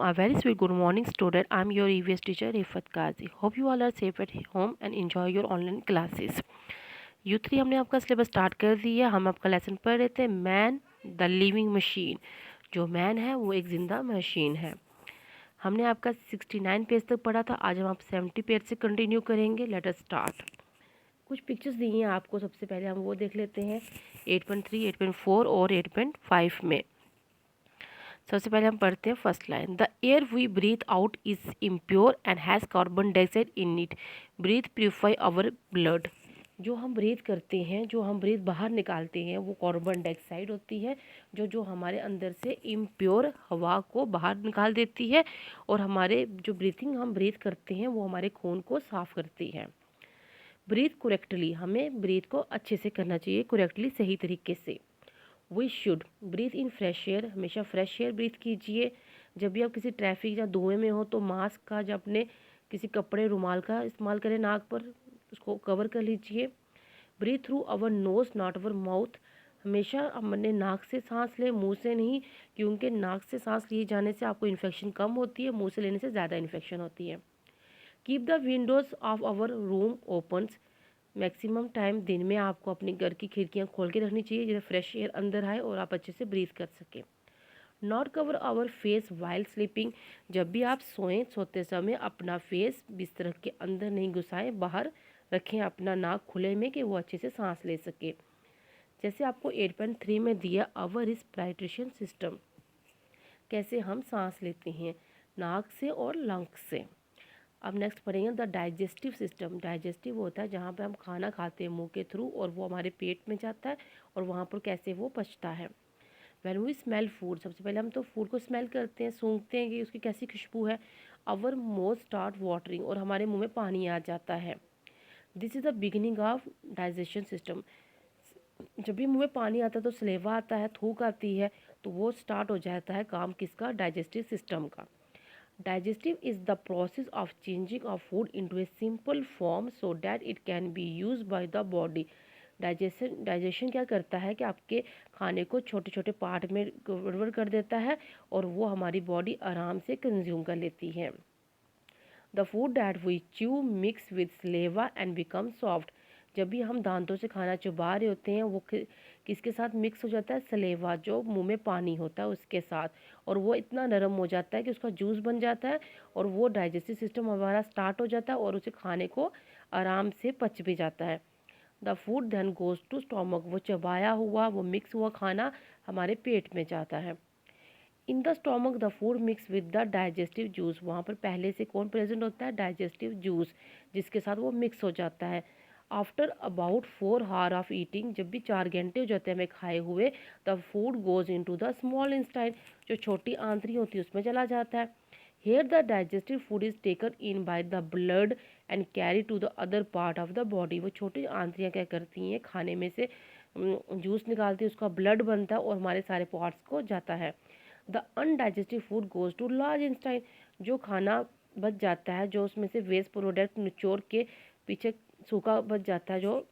A very sweet good morning, student. I'm your EVS teacher, Rifat Kazi. Hope you all are safe at home and enjoy your online classes. U3 हमने आपका syllabus start कर दिया। हम आपका lesson पढ़ रहे थे man the living machine. जो मैन है वो एक ज़िंदा मशीन है। हमने आपका 69 पेज तक पढ़ा था। आज हम आप 70 पेज से कंटिन्यू करेंगे। Let us start. कुछ पिक्चर्स दी हैं आपको। सबसे पहले हम वो देख लेते हैं 8.3, 8.4 और 8.5 में। सबसे पहले हम पढ़ते हैं first line. The air we breathe out is impure and has carbon dioxide in it. Breathe purify our blood. जो हम ब्रीथ करते हैं, जो हम ब्रीथ बाहर निकालते हैं, वो कार्बन डाइऑक्साइड होती है जो हमारे अंदर से इम्प्योर हवा को बाहर निकाल देती है। और हमारे जो ब्रीथिंग हम ब्रीथ करते हैं वो हमारे खून को साफ करती है। ब्रीथ करेक्टली, हमें ब्रीथ को अच्छे से करना चाहिए, करेक्टली सही तरीके से। We should breathe in fresh air, हमेशा फ्रेश एयर ब्रीथ कीजिए। जब भी आप किसी ट्रैफिक या धुएं में हो तो मास्क का या अपने किसी कपड़े रुमाल का इस्तेमाल करें, नाक पर उसको कवर कर लीजिए। Breathe through our nose not our mouth, हमेशा हमने नाक से सांस लें, मुंह से नहीं, क्योंकि नाक से सांस लिए जाने से आपको इन्फेक्शन कम होती है, मुंह से लेने से ज़्यादा इन्फेक्शन होती है। Keep the windows of our room opens, maximum time दिन में आपको अपने घर की खिड़कियां खोल के रखनी चाहिए जिससे फ्रेश एयर अंदर आए और आप अच्छे से ब्रीथ कर सकें। Not cover our face while sleeping, जब भी आप सोएं, सोते समय अपना फेस बिस्तर के अंदर नहीं घुसाएं, बाहर रखें अपना नाक खुले में कि वो अच्छे से सांस ले सके। जैसे आपको 8.3 में दिया आवर रिस्पिरेशन सिस्टम, कैसे हम सांस लेते हैं, नाक से और लंग्स से। अब नेक्स्ट पढ़ेंगे द डाइजेस्टिव सिस्टम। डाइजेस्टिव होता है जहाँ पे हम खाना खाते हैं मुंह के थ्रू और वो हमारे पेट में जाता है और वहाँ पर कैसे वो पचता है। वैन वी स्मेल फूड, सबसे पहले हम तो फूड को स्मेल करते हैं, सूंघते हैं कि उसकी कैसी खुशबू है। आवर मोज स्टार्ट वाटरिंग, और हमारे मुंह में पानी आ जाता है। This is the beginning of digestion system. जब भी मुंह में पानी आता है तो सलेवा आता है, थूक आती है, तो वो स्टार्ट हो जाता है काम किसका, डाइजेस्टिव सिस्टम का। Digestive is the process of changing of food into a simple form so that it can be used by the body. Digestion क्या करता है कि आपके खाने को छोटे छोटे पार्ट में कन्वर्ट कर देता है और वो हमारी बॉडी आराम से कंज्यूम कर लेती है। The food that we chew mix with saliva and become soft, जब भी हम दांतों से खाना चबा रहे होते हैं वो किसके साथ मिक्स हो जाता है, सलेवा जो मुंह में पानी होता है उसके साथ, और वो इतना नरम हो जाता है कि उसका जूस बन जाता है और वो डाइजेस्टिव सिस्टम हमारा स्टार्ट हो जाता है और उसे खाने को आराम से पच भी जाता है। The food then goes to stomach, वो चबाया हुआ वो मिक्स हुआ खाना हमारे पेट में जाता है। In the stomach the food mix with the digestive juice, वहाँ पर पहले से कौन प्रेजेंट होता है, डाइजेस्टिव जूस, जिसके साथ वो मिक्स हो जाता है। After about 4 hour of eating, जब भी 4 घंटे हो जाते हैं हमें खाए हुए, the food goes in to the small intestine, जो छोटी आंतरी होती है उसमें चला जाता है। Here the digestive food is taken in by the blood and carry to the other part of the body, वो छोटी आंतरियाँ क्या करती हैं, खाने में से जूस निकालती है, उसका ब्लड बनता है और हमारे सारे पार्ट्स को जाता है। The undigestive food goes to large intestine, जो खाना बच जाता है, जो उसमें से वेस्ट प्रोडक्ट निचोड़ के पीछे सूखा बच जाता है, जो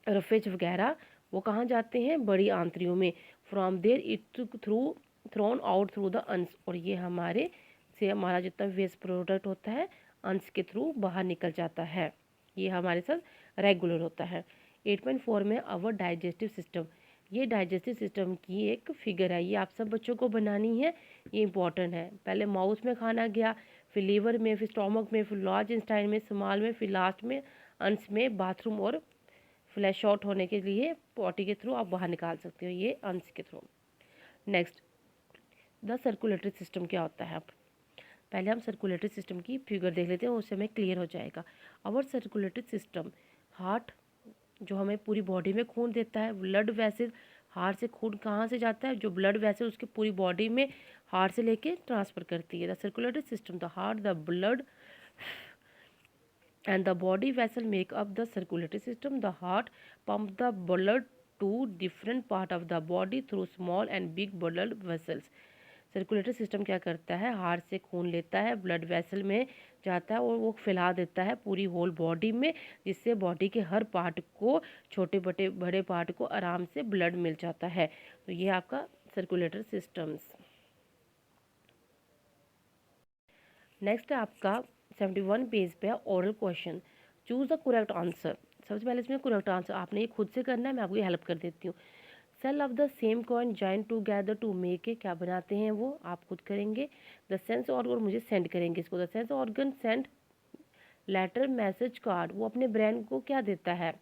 रफेज वगैरह, वो कहाँ जाते हैं, बड़ी आंतरियों में। From there it through thrown out through the anus, और ये हमारे से हमारा जितना वेस्ट प्रोडक्ट होता है अंस के थ्रू बाहर निकल जाता है। ये हमारे साथ रेगुलर होता है। 8.4 में अवर डाइजेस्टिव सिस्टम, ये डाइजेस्टिव सिस्टम की एक फिगर है, ये आप सब बच्चों को बनानी है, ये इंपॉर्टेंट है। पहले माउथ में खाना गया, फिर लीवर में, फिर स्टोमक में, फिर लार्ज इंस्टाइन में, स्मॉल में, फिर लास्ट में अंस में, बाथरूम और फ्लैश आउट होने के लिए पॉटी के थ्रू आप बाहर निकाल सकते हो, ये अंस के through. Next the circulatory system क्या होता है। अब पहले हम सर्कुलेटरी सिस्टम की फिगर देख लेते हैं, उससे हमें क्लियर हो जाएगा। आवर सर्कुलेटरी सिस्टम, हार्ट जो हमें पूरी बॉडी में खून देता है, ब्लड वेसल, हार्ट से खून कहाँ से जाता है, जो ब्लड वेसल उसके पूरी बॉडी में हार्ट से लेके ट्रांसफ़र करती है। The circulatory system, the heart, the blood and the body vessel make up the circulatory system. The heart pump the blood to different part of the body through small and big blood vessels. Circulatory system क्या करता है, heart से खून लेता है, blood vessel में जाता है और वो फैला देता है पूरी होल बॉडी में, जिससे बॉडी के हर पार्ट को, छोटे बड़े बड़े पार्ट को आराम से ब्लड मिल जाता है। तो ये आपका सर्कुलेटरी सिस्टम्स। नेक्स्ट है आपका 71 पेज पे oral question, choose the correct answer. सबसे पहले इसमें करेक्ट आंसर आपने ये खुद से करना है, मैं आपको हेल्प कर देती हूँ। Cell of the same kind join together to make a, क्या बनाते हैं वो आप खुद करेंगे। द सेंस ऑर्गन मुझे सेंड करेंगे इसको। The sense organ send letter message card, वो अपने ब्रेन को क्या देता है।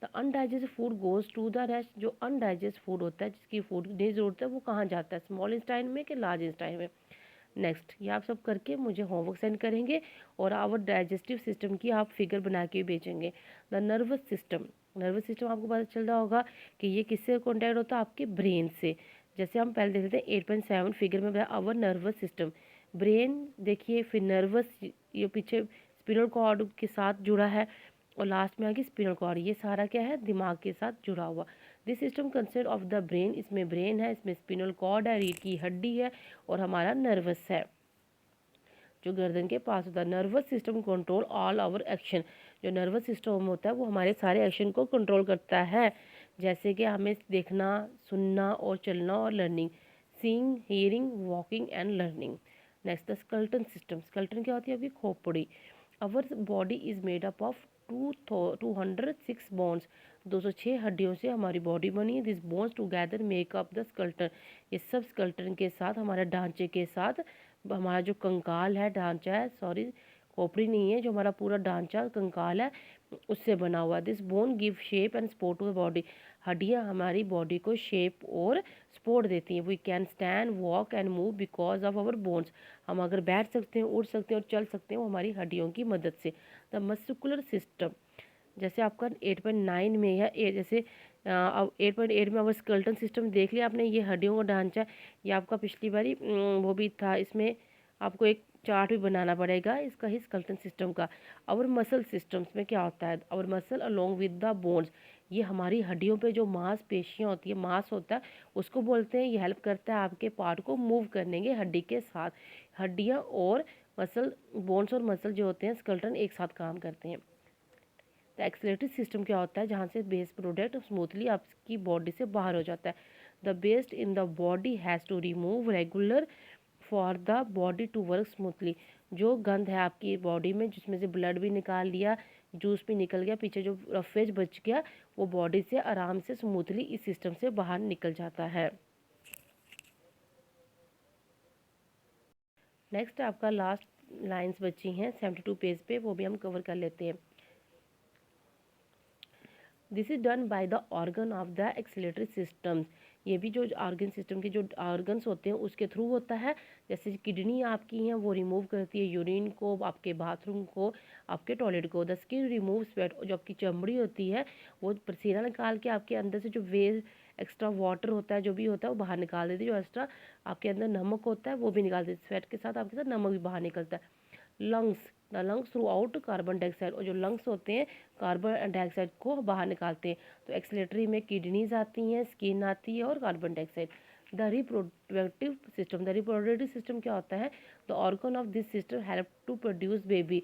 The undigest food goes to the rest, जो अनडाइजेस्ट फूड होता है जिसकी फूड नहीं ज़रूरत है वो कहाँ जाता है, स्मॉल इंस्टाइन में कि लार्ज इंस्टाइन में। नेक्स्ट ये आप सब करके मुझे होमवर्क सेंड करेंगे और आवर डाइजेस्टिव सिस्टम की आप फिगर बना के भेजेंगे। The nervous system, nervous system आपको पता चल रहा होगा कि ये किससे कॉन्टैक्ट होता है, आपके ब्रेन से। जैसे हम पहले देख लेते हैं 8.7 फिगर में बताया आवर नर्वस सिस्टम, ब्रेन देखिए, फिर नर्वस ये पीछे स्पिनल कॉर्ड के साथ जुड़ा है और लास्ट में आगे स्पिनल कॉर्ड, ये सारा क्या है, दिमाग के साथ जुड़ा हुआ। This system consist of the brain, इसमें ब्रेन है, इसमें स्पिनल कॉर्ड है, रीढ़ की हड्डी है और हमारा नर्वस है जो गर्दन के पास होता है। Nervous system control all our action, जो नर्वस सिस्टम होता है वो हमारे सारे एक्शन को कंट्रोल करता है, जैसे कि हमें देखना, सुनना और चलना और learning, seeing, hearing, walking and learning. Next the skeleton system, skeleton क्या होती है आपकी खोपड़ी। Our body is made up of 206 bones, 206 हड्डियों से हमारी बॉडी बनी है। This bones together make up the skeleton, ये सब स्केलेटन के साथ, हमारे ढांचे के साथ, हमारा जो कंकाल है, ढांचा है, सॉरी खोपड़ी नहीं है, जो हमारा पूरा ढांचा कंकाल है उससे बना हुआ है। This bone give shape and support to the body, हड्डियाँ हमारी बॉडी को शेप और सपोर्ट देती हैं। We can stand, walk and move because of our bones, हम अगर बैठ सकते हैं, उठ सकते हैं और चल सकते हैं वो हमारी हड्डियों की मदद से। द मस्कुलर सिस्टम, जैसे आपका 8.9 में या जैसे अब 8.8 में अब स्केलेटन सिस्टम देख लिया आपने, ये हड्डियों का ढांचा, ये आपका पिछली बारी वो भी था, इसमें आपको एक चार्ट भी बनाना पड़ेगा इसका ही स्केलेटन सिस्टम का। और मसल सिस्टम्स में क्या होता है, और muscle along with the bones, ये हमारी हड्डियों पे जो मांसपेशियाँ होती है, मांस होता है उसको बोलते हैं, ये हेल्प करता है आपके पार्ट को मूव करने के हड्डी के साथ। हड्डियाँ और मसल, बोन्स और मसल जो होते हैं स्केलेटन एक साथ काम करते हैं। द एक्सलेटरी सिस्टम क्या होता है, जहाँ से वेस्ट प्रोडक्ट स्मूथली आपकी बॉडी से बाहर हो जाता है। The waste in the body has to remove regular for the body to work smoothly, जो गंद है आपकी बॉडी में जिसमें से ब्लड भी निकाल लिया, जूस भी निकल गया, पीछे जो रफेज बच गया वो बॉडी से आराम से स्मूथली इस सिस्टम से बाहर निकल जाता है। नेक्स्ट आपका लास्ट लाइंस बची हैं 72 पेज पे, वो भी हम कवर कर लेते हैं। This is done by the organ of the excretory systems, ये भी जो ऑर्गन सिस्टम के जो ऑर्गन्स होते हैं उसके थ्रू होता है। जैसे किडनी आपकी हैं वो रिमूव करती है यूरिन को, आपके बाथरूम को, आपके टॉयलेट को। द स्किन रिमूव स्वेट, जो आपकी चमड़ी होती है वो पसीना निकाल के आपके अंदर से जो वेस्ट एक्स्ट्रा वाटर होता है जो भी होता है वो बाहर निकाल देती है। जो एक्स्ट्रा आपके अंदर नमक होता है वो भी निकाल देती है, स्वेट के साथ आपके साथ नमक भी बाहर निकलता है। Lungs, the lungs through out carbon dioxide, और जो लंग्स होते हैं कार्बन डाइऑक्साइड को बाहर निकालते हैं। तो एक्सलेटरी में किडनीज आती हैं, स्किन आती है और carbon dioxide. The reproductive system, the reproductive system क्या होता है, the organ of this system help to produce baby,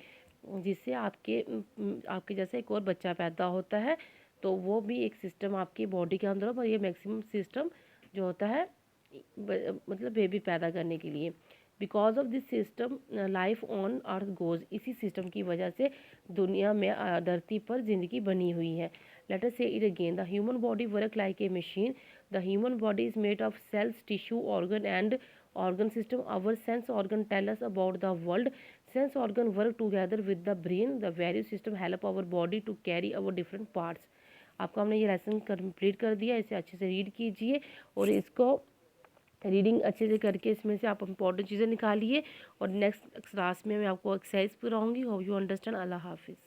जिससे आपके जैसे एक और बच्चा पैदा होता है। तो वो भी एक सिस्टम आपकी बॉडी के अंदर, पर ये मैक्सिमम सिस्टम जो होता है मतलब बेबी पैदा करने के लिए। Because of this system life on earth goes, इसी सिस्टम की वजह से दुनिया में धरती पर जिंदगी बनी हुई है। Let us say it again, the human body work like a machine, the human body is made of cells, tissue, organ and organ system. Our sense organ tell us about the world. Sense organ work together with the brain. The various system help our body to carry our different parts. आपको हमने ये lesson complete कर दिया, इसे अच्छे से read कीजिए और इसको रीडिंग अच्छे से करके इसमें से आप इंपॉर्टेंट चीज़ें निकालिए और नेक्स्ट क्लास में मैं आपको एक्सरसाइज कराऊंगी। Hope you understand. अल्लाह हाफिज़।